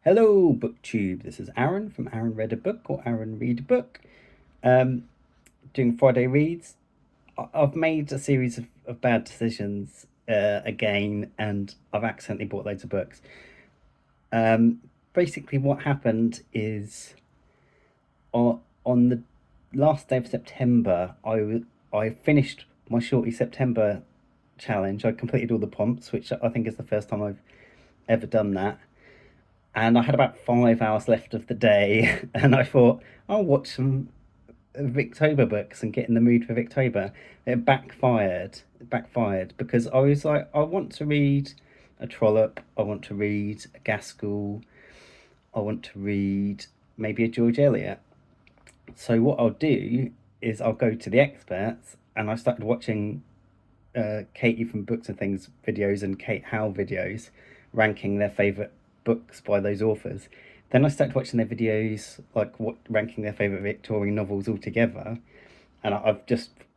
Hello, Booktube. This is Aaron from Aaron Read a Book or Aaron Read a Book. Um, Doing Friday reads. I've made a series of bad decisions again, and I've accidentally bought loads of books. Basically, what happened is on the last day of September, I finished my Shorty September challenge. I completed all the prompts, which I think is the first time I've ever done that. And I had about 5 hours left of the day, and I thought I'll watch some Victober books and get in the mood for Victober. It backfired. It backfired because I was like, I want to read a Trollope, I want to read a Gaskell, I want to read maybe a George Eliot. So what I'll do is I'll go to the experts, and I started watching Katie from Books and Things videos and Kate Howe videos, ranking their favourite books by those authors. Then I started watching their videos, like ranking their favourite Victorian novels altogether. And I've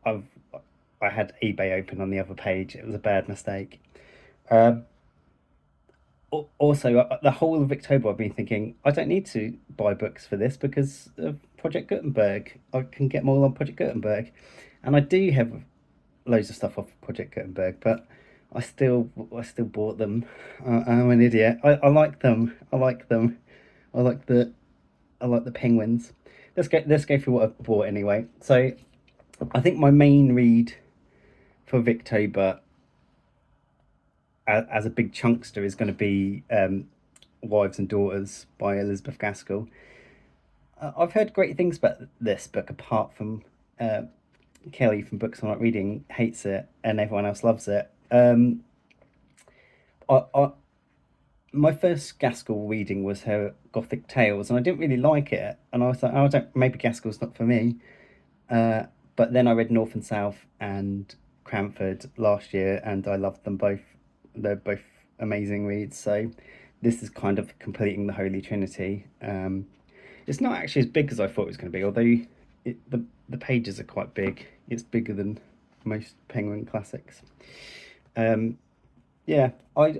I had eBay open on the other page. It was a bad mistake. Um, Also, the whole of Victober, I've been thinking I don't need to buy books for this because of Project Gutenberg. I can get them all on Project Gutenberg, and I do have loads of stuff off Project Gutenberg, but I still bought them. I'm an idiot. I like them. I like them. I like the I like the penguins. Let's go through what I bought anyway. So I think my main read for Victober as a big chunkster is going to be Wives and Daughters by Elizabeth Gaskell. I've heard great things about this book, apart from Kelly from Books I'm Not Reading hates it, and everyone else loves it. I My first Gaskell reading was her Gothic Tales, and I didn't really like it. And I was like, oh, I don't, maybe Gaskell's not for me. Uh, but then I read North and South and Cranford last year, and I loved them both. They're both amazing reads. So this is kind of completing the Holy Trinity. It's not actually as big as I thought it was going to be, although the pages are quite big. It's bigger than most Penguin classics. Um, yeah, I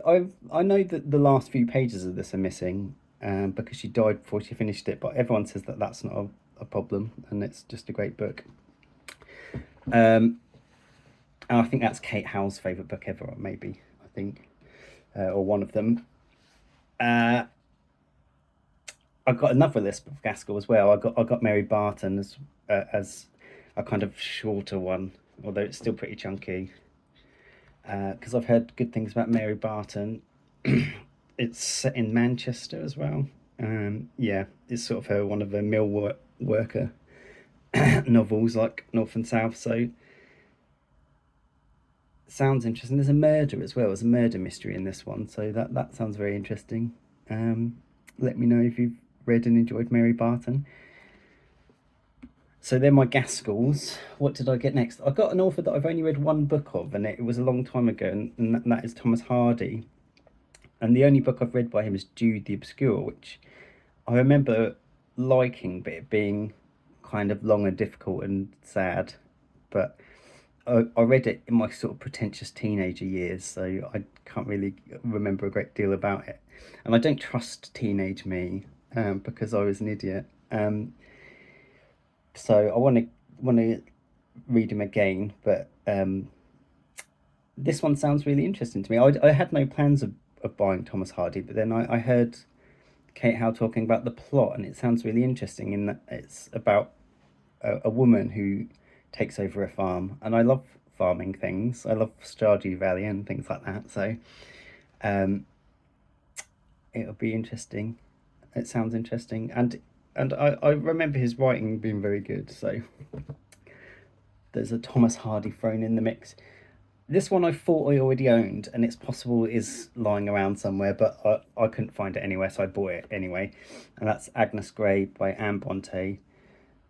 know that the last few pages of this are missing, because she died before she finished it. But everyone says that that's not a problem, and it's just a great book. Um, and I think that's Kate Howe's favourite book ever, maybe, I think, or one of them. Uh, I've got another list of Gaskell as well. I got Mary Barton as a kind of shorter one, although it's still pretty chunky. Because I've heard good things about Mary Barton. It's set in Manchester as well. Yeah, it's sort of one of her worker novels, like North and South. So sounds interesting. There's a murder as well. There's a murder mystery in this one, so that sounds very interesting. Let me know if you've read and enjoyed Mary Barton. So they're my Gaskells. What did I get next? I got an author that I've only read one book of, and it was a long time ago, and that is Thomas Hardy. And the only book I've read by him is Jude the Obscure, which I remember liking, but it being kind of long and difficult and sad. But I read it in my sort of pretentious teenager years, so I can't really remember a great deal about it. And I don't trust teenage me, because I was an idiot. So I want to read him again, but this one sounds really interesting to me. I had no plans of buying Thomas Hardy, but then I heard Kate Howe talking about the plot, and it sounds really interesting in that it's about a woman who takes over a farm, and I love farming things. I love Stardew Valley and things like that. So um, it'll be interesting. It sounds interesting, and I remember his writing being very good. So there's a Thomas Hardy thrown in the mix. This one I thought I already owned, and it's possible it is lying around somewhere, but I couldn't find it anywhere, so I bought it anyway. And that's Agnes Grey by Anne Bronte.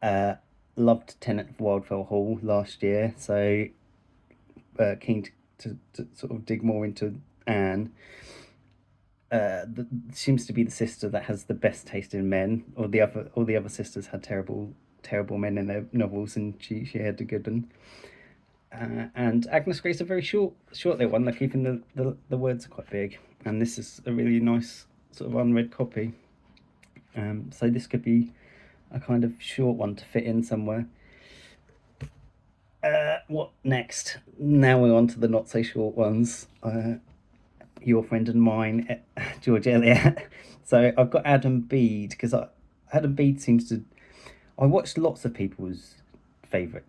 Uh, Loved Tenant of Wildfell Hall last year, so keen to sort of dig more into Anne. Seems to be the sister that has the best taste in men. All the other sisters had terrible men in their novels, and she had a good one. And Agnes Gray's a very short little one. Like even the words are quite big, and this is a really nice sort of unread copy. So this could be a kind of short one to fit in somewhere. What next? Now we're on to the not so short ones. Your friend and mine, George Eliot. So I've got Adam Bede because Adam Bede seems to. I watched lots of people's favourite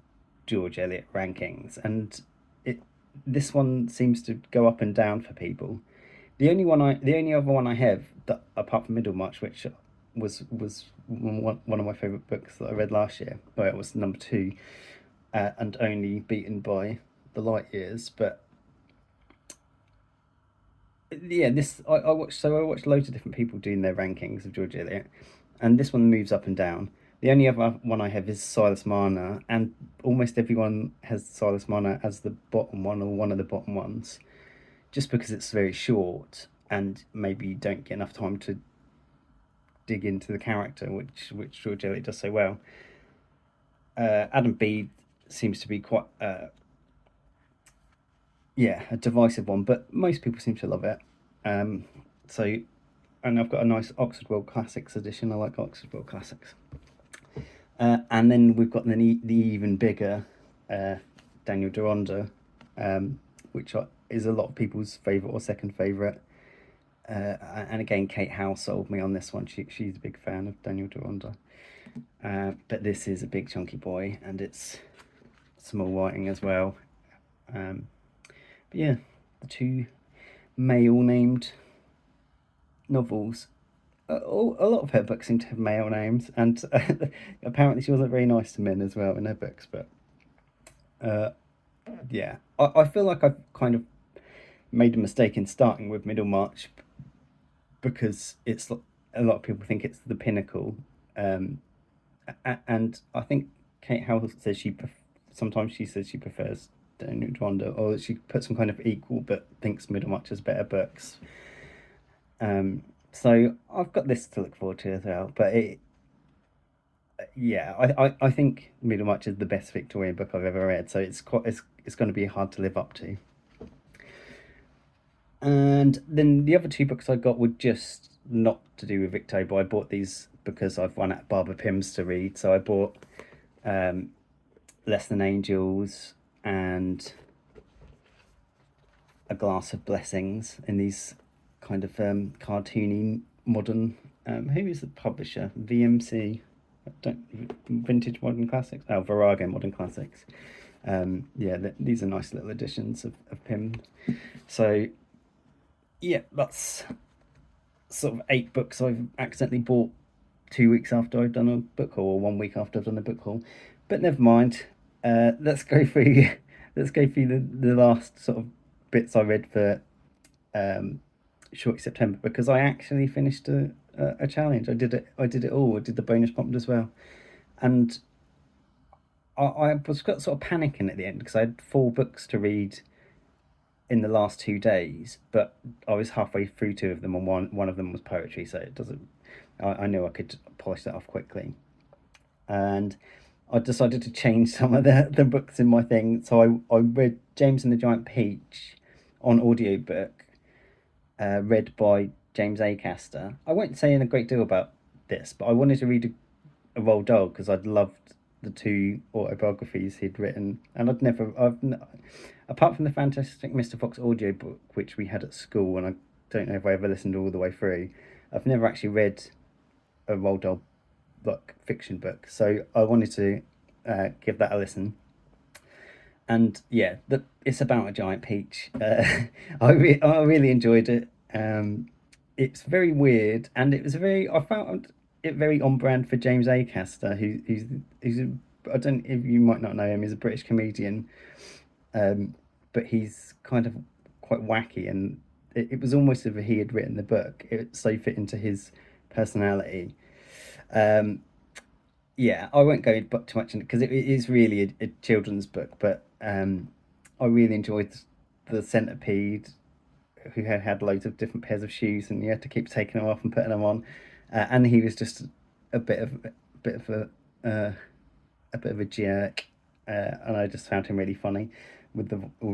George Eliot rankings, and it this one seems to go up and down for people. The only other one I have that apart from Middlemarch, which was one of my favourite books that I read last year. Well, it was number two, and only beaten by The Light Years. But yeah, I watched loads of different people doing their rankings of George Eliot, and this one moves up and down. The only other one I have is Silas Marner, and almost everyone has Silas Marner as the bottom one or one of the bottom ones, just because it's very short and maybe you don't get enough time to dig into the character, which George Eliot does so well. Adam Bede seems to be quite yeah, a divisive one, but most people seem to love it. Um, so, and I've got a nice Oxford World Classics edition. I like Oxford World Classics. And then we've got the even bigger Daniel Deronda, which is a lot of people's favourite or second favourite. And again, Kate Howe sold me on this one. She's a big fan of Daniel Deronda. But this is a big chunky boy, and it's small writing as well. But yeah, the two male named novels. A lot of her books seem to have male names, and apparently she wasn't very nice to men as well in her books. But yeah, I feel like I've kind of made a mistake in starting with Middlemarch because it's a lot of people think it's the pinnacle, and I think Kate Howe says sometimes she says she prefers Daniel Deronda, or she puts some kind of equal but thinks Middlemarch has better books. So I've got this to look forward to as well. But yeah, I think Middlemarch is the best Victorian book I've ever read. So it's going to be hard to live up to. And then the other two books I got were just not to do with Victober. I bought these because I've run out of Barbara Pimm's to read. So I bought Less Than Angels and A Glass of Blessings in these kind of cartoony modern. Who is the publisher? VMC. Vintage Modern Classics. Oh, Virago Modern Classics. Yeah, these are nice little editions of Pym. So yeah, that's sort of 8 books I've accidentally bought 2 weeks after I've done a book haul, or 1 week after I've done a book haul. But never mind. Let's go through. Let's go through the last sort of bits I read for Short September, because I actually finished a challenge. I did it. I did it all. I did the bonus prompt as well, and I was sort of panicking at the end because I had 4 books to read in the last 2 days, but I was halfway through 2 of them, and one of them was poetry, so it doesn't. I knew I could polish that off quickly, and I decided to change some of the books in my thing. So I read James and the Giant Peach on audiobook, read by James Acaster. I won't say a great deal about this, but I wanted to read a Roald Dahl because I'd loved the 2 autobiographies he'd written, and apart from the Fantastic Mr. Fox audiobook, which we had at school, and I don't know if I ever listened all the way through, I've never actually read a Roald Dahl fiction book, so I wanted to give that a listen. And yeah, it's about a giant peach. I really enjoyed it. It's very weird, and I found it very on brand for James Acaster, who's I don't if you might not know him. He's a British comedian, but he's kind of quite wacky, and it was almost as if he had written the book. It so fit into his personality. Yeah, I won't go too much into it because it is really a children's book, but I really enjoyed the centipede who had loads of different pairs of shoes, and you had to keep taking them off and putting them on, and he was just a bit of a bit of a jerk, and I just found him really funny with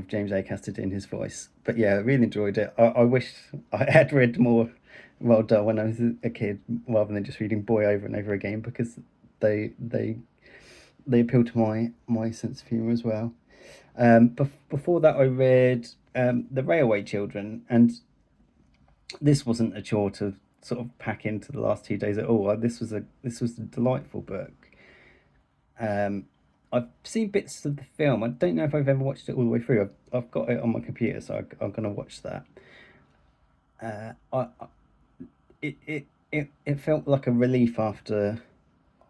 James Acaster doing his voice. But yeah, I really enjoyed it. I wish I had read more Roald Dahl when I was a kid, rather than just reading Boy over and over again, because they they they appeal to my sense of humour as well. Before that, I read The Railway Children, and this wasn't a chore to sort of pack into the last 2 days at all. This was a delightful book. Um, I've seen bits of the film. I don't know if I've ever watched it all the way through. I've got it on my computer, so I'm going to watch that. I it felt like a relief after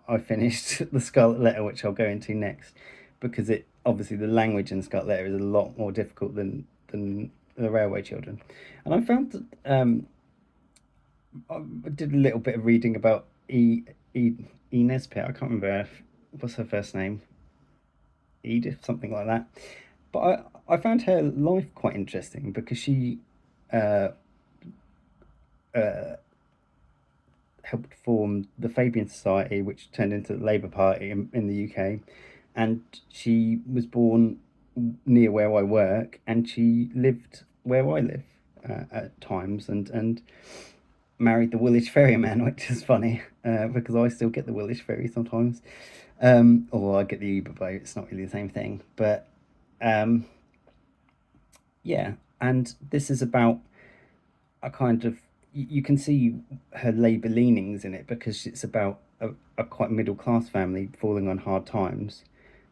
I finished the Scarlet Letter, which I'll go into next, because it obviously the language in Scarlet Letter is a lot more difficult than the Railway Children, and I found that I did a little bit of reading about E Nesbit. I can't remember what's her first name, Edith, something like that. But I found her life quite interesting because she uh, uh, helped form the Fabian Society, which turned into the Labour Party in the UK. And she was born near where I work, and she lived where I live at times, and married the Woolwich ferryman, which is funny because I still get the Woolwich ferry sometimes, or I get the Uber boat. It's not really the same thing, but um, yeah. And this is about a kind of you can see her Labour leanings in it because it's about a quite middle class family falling on hard times.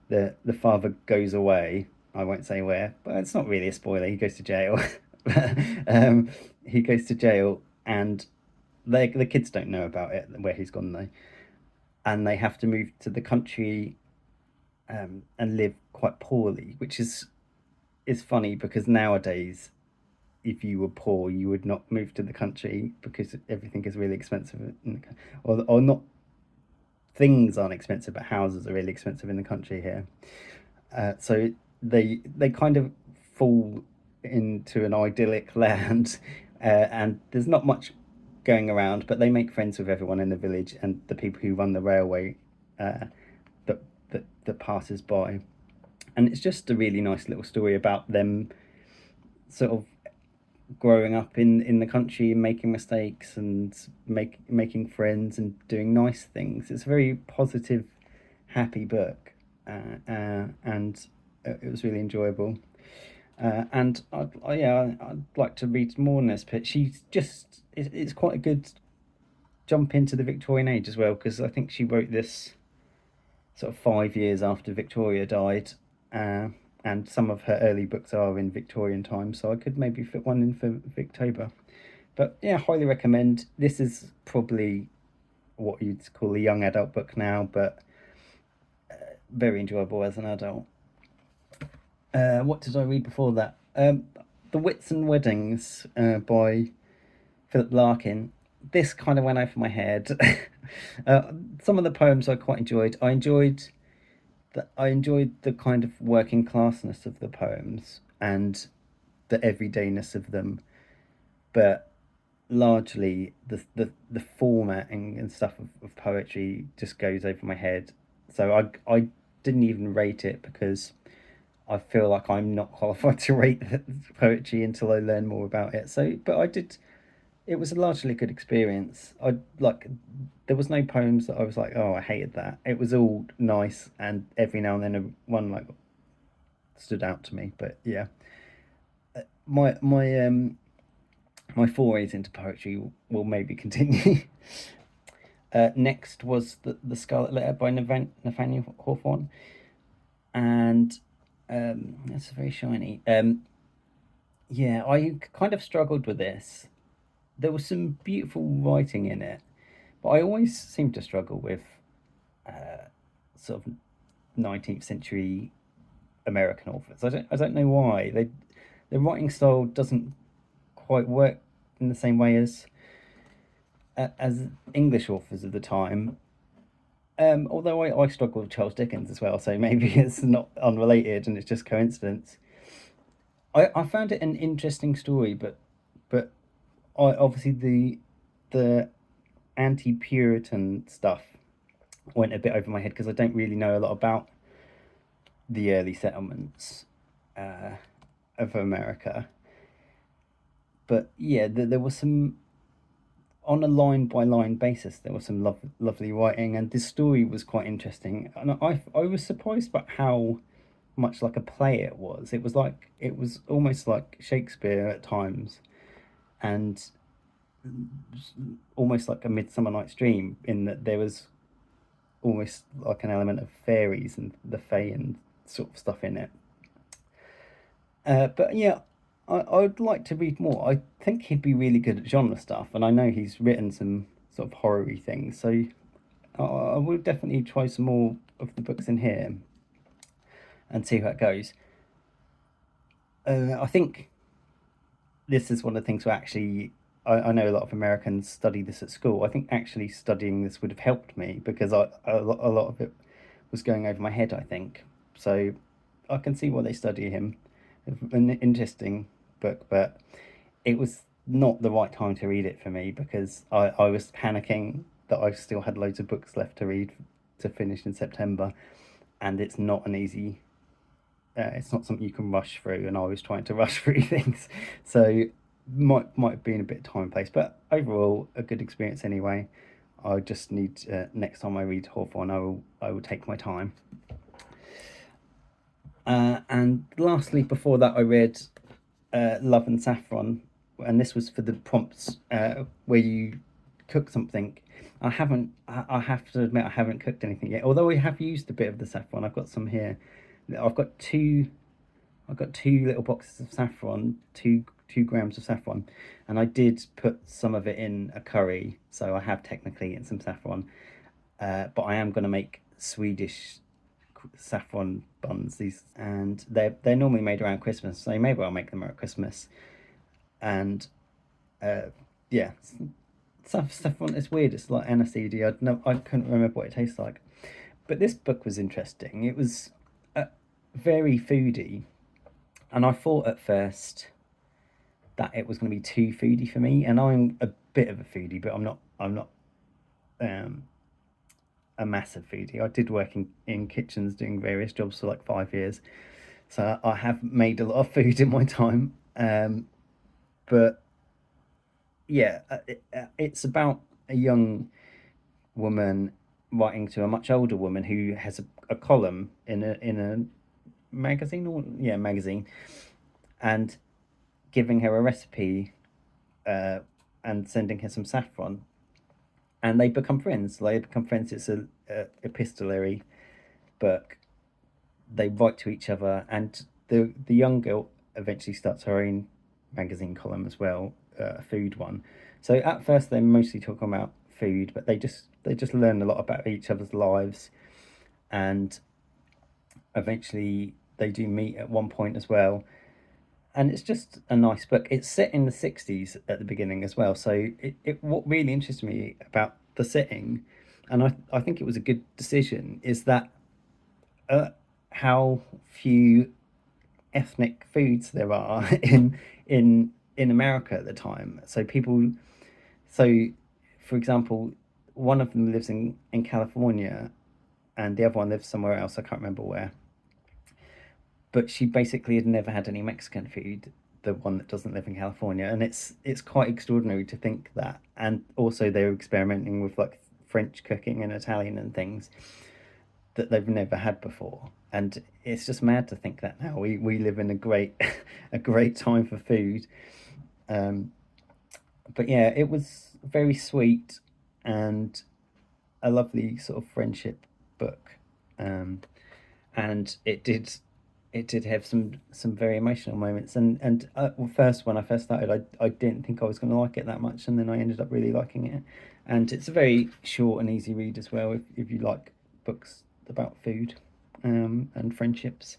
The father goes away. I won't say where, but it's not really a spoiler. He goes to jail. um, he goes to jail, and the kids don't know about it where he's gone though, and they have to move to the country and live quite poorly, which is funny because nowadays if you were poor, you would not move to the country because everything is really expensive, or not things aren't expensive, but houses are really expensive in the country here. So they kind of fall into an idyllic land, and there's not much going around, but they make friends with everyone in the village and the people who run the railway that passes by. And it's just a really nice little story about them sort of growing up in the country and making mistakes and making friends and doing nice things. It's a very positive, happy book, and it was really enjoyable. And I'd like to read more Nesbit. She's just it's quite a good jump into the Victorian age as well because I think she wrote this sort of 5 years after Victoria died. Uh, and some of her early books are in Victorian times, so I could maybe fit one in for Victober. But yeah, highly recommend. This is probably what you'd call a young adult book now, but very enjoyable as an adult. What did I read before that? The Whitsun Weddings by Philip Larkin. This kind of went over my head. Some of the poems I quite enjoyed. I enjoyed the kind of working classness of the poems and the everydayness of them, but largely the formatting and stuff of poetry just goes over my head. So I didn't even rate it because I feel like I'm not qualified to rate the poetry until I learn more about it. So, but I did. It was a largely good experience. I like there was no poems that I was like, oh, I hated that. It was all nice, and every now and then one like stood out to me. But yeah, my my forays into poetry will maybe continue. Next was the Scarlet Letter by Nathaniel Hawthorne, and that's very shiny. Yeah, I kind of struggled with this. There was some beautiful writing in it, but I always seem to struggle with sort of 19th century American authors. I don't know why their writing style doesn't quite work in the same way as English authors of the time. Although I struggle with Charles Dickens as well, so maybe it's not unrelated and it's just coincidence. I found it an interesting story, but obviously the anti-Puritan stuff went a bit over my head because I don't really know a lot about the early settlements uh, of America. But yeah, there was some. on a line by line basis, there was some lovely writing, and this story was quite interesting. And I was surprised about how much like a play it was. It was almost like Shakespeare at times, and almost like a Midsummer Night's Dream in that there was almost like an element of fairies and the fae and sort of stuff in it. But yeah, I'd like to read more. I think he'd be really good at genre stuff, and I know he's written some sort of horror-y things, so I will definitely try some more of the books in here and see how it goes. I think this is one of the things where actually I know a lot of Americans study this at school. I think actually studying this would have helped me because a lot of it was going over my head, I think. So I can see why they study him. An interesting book, but it was not the right time to read it for me because I was panicking that I still had loads of books left to read to finish in September, and it's not an easy it's not something you can rush through, and I was trying to rush through things, so might have been a bit time and place, but overall a good experience anyway. I just need next time I read Hawthorne, I will take my time. And lastly, before that, I read Love and Saffron, and this was for the prompts where you cook something. I have to admit, I haven't cooked anything yet. Although I have used a bit of the saffron. I've got some here. I've got two. I've got two little boxes of saffron, 2 grams of saffron, and I did put some of it in a curry, so I have technically eaten some saffron. But I am going to make Swedish saffron buns. These, and they're normally made around Christmas, so maybe I'll make them at Christmas. And yeah, saffron is weird. It's like aniseed. I couldn't remember what it tastes like. But this book was interesting. It was very foodie, and I thought at first that it was going to be too foodie for me. And I'm a bit of a foodie, but I'm not um, a massive foodie. I did work in kitchens doing various jobs for like 5 years, so I have made a lot of food in my time. But yeah, it's about a young woman writing to a much older woman who has a column in a magazine, or yeah, magazine, and giving her a recipe and sending her some saffron, and they become friends. They become friends. It's a epistolary book. They write to each other, and the young girl eventually starts her own magazine column as well, a food one. So at first they're mostly talking about food, but they just learn a lot about each other's lives, and eventually they do meet at one point as well. And it's just a nice book. It's set in the 60s at the beginning as well. So what really interests me about the setting, and I think it was a good decision, is that how few ethnic foods there are in America at the time. So people, so for example, one of them lives in California, and the other one lives somewhere else. I can't remember where. But she basically had never had any Mexican food. The one that doesn't live in California, and it's quite extraordinary to think that. And also they were experimenting with like French cooking and Italian and things that they've never had before. And it's just mad to think that now we live in a great a great time for food. Um, but yeah, it was very sweet and a lovely sort of friendship book. Um, and it did have some very emotional moments. And first, when I first started, I didn't think I was going to like it that much, and then I ended up really liking it. And it's a very short and easy read as well if you like books about food and friendships.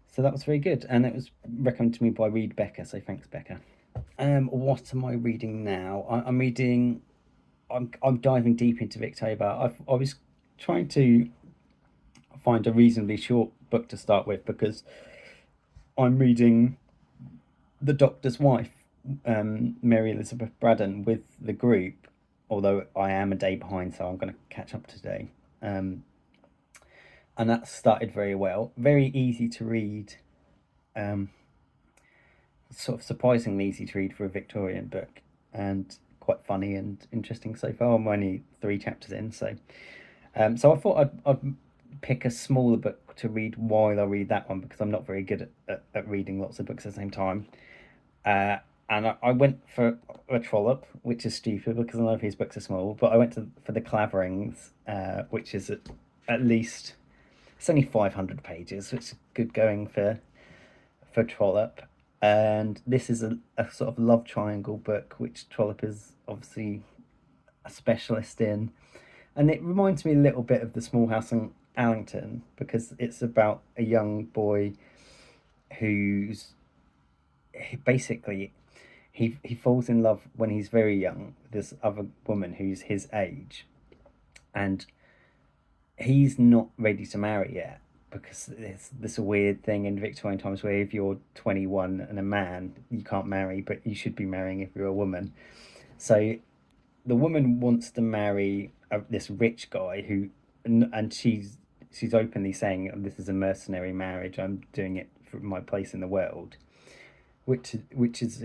So that was very good, and it was recommended to me by Reed Becker. So thanks, Becca. What am I reading now? I'm reading. I'm diving deep into Victober. I was trying to find a reasonably short book to start with because I'm reading The Doctor's Wife, Mary Elizabeth Braddon, with the group. Although I am a day behind, so I'm going to catch up today. And that started very well. Very easy to read. Sort of surprisingly easy to read for a Victorian book, and quite funny and interesting so far. I'm only 3 chapters in, so I thought I'd pick a smaller book to read while I read that one, because I'm not very good at reading lots of books at the same time. And I went for a Trollope, which is stupid because a lot of his books are small, but I went for the Claverings, which is at least, it's only 500 pages, which is good going for Trollope. And this is a sort of love triangle book, which Trollope is obviously a specialist in. And it reminds me a little bit of The Small House in Allington, because it's about a young boy who's basically he falls in love when he's very young with this other woman who's his age, and he's not ready to marry yet, because there's this weird thing in Victorian times where if you're 21 and a man, you can't marry, but you should be marrying if you're a woman. So the woman wants to marry this rich guy who, and she's openly saying, this is a mercenary marriage, I'm doing it for my place in the world, which is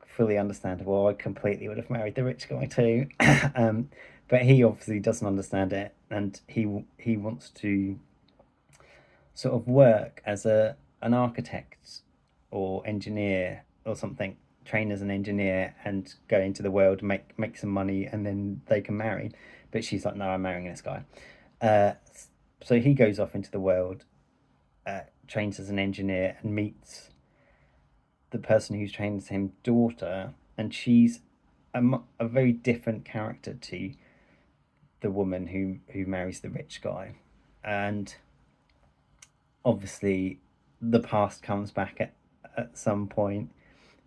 fully understandable. I completely would have married the rich guy too. But he obviously doesn't understand it, and he wants to sort of work as an architect or engineer or something, train as an engineer and go into the world, make some money, and then they can marry. But she's like, no, I'm marrying this guy. Uh, so he goes off into the world, trains as an engineer, and meets the person who's trained as him daughter, and she's a very different character to the woman who marries the rich guy. And obviously the past comes back at some point,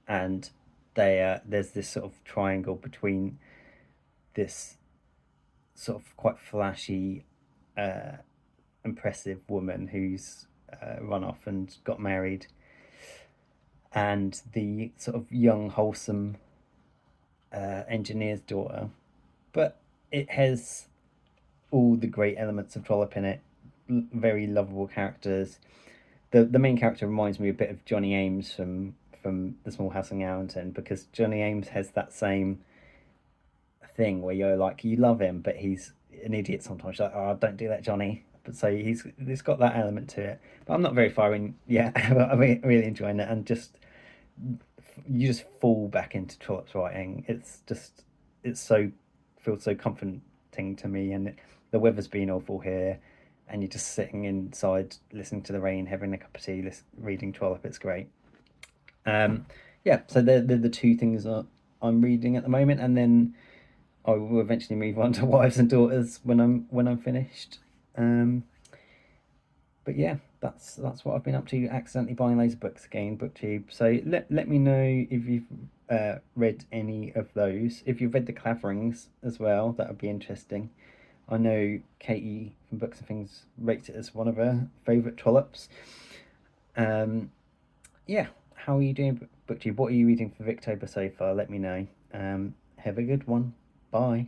and there's this sort of triangle between this sort of quite flashy, impressive woman who's run off and got married, and the sort of young, wholesome engineer's daughter. But it has all the great elements of Trollope in it. Very lovable characters. The main character reminds me a bit of Johnny Ames from The Small House in Allington, because Johnny Ames has that same thing where you're like, you love him, but he's an idiot sometimes. You're like, oh, don't do that, Johnny. But so he's got that element to it. But I'm not very far in yet. I'm really enjoying it, and just you just fall back into Trollope's writing. It's so feels so comforting to me, and the weather's been awful here, and you're just sitting inside listening to the rain, having a cup of tea, reading Trollope. It's great. Yeah, so they're the two things that I'm reading at the moment, and then I will eventually move on to Wives and Daughters when I'm finished. But yeah, that's what I've been up to. Accidentally buying loads of books again, BookTube. So let me know if you've read any of those. If you've read the Claverings as well, that would be interesting. I know Katie from Books and Things rates it as one of her favourite Trollopes. Yeah, how are you doing, BookTube? What are you reading for Victober so far? Let me know. Have a good one. Bye.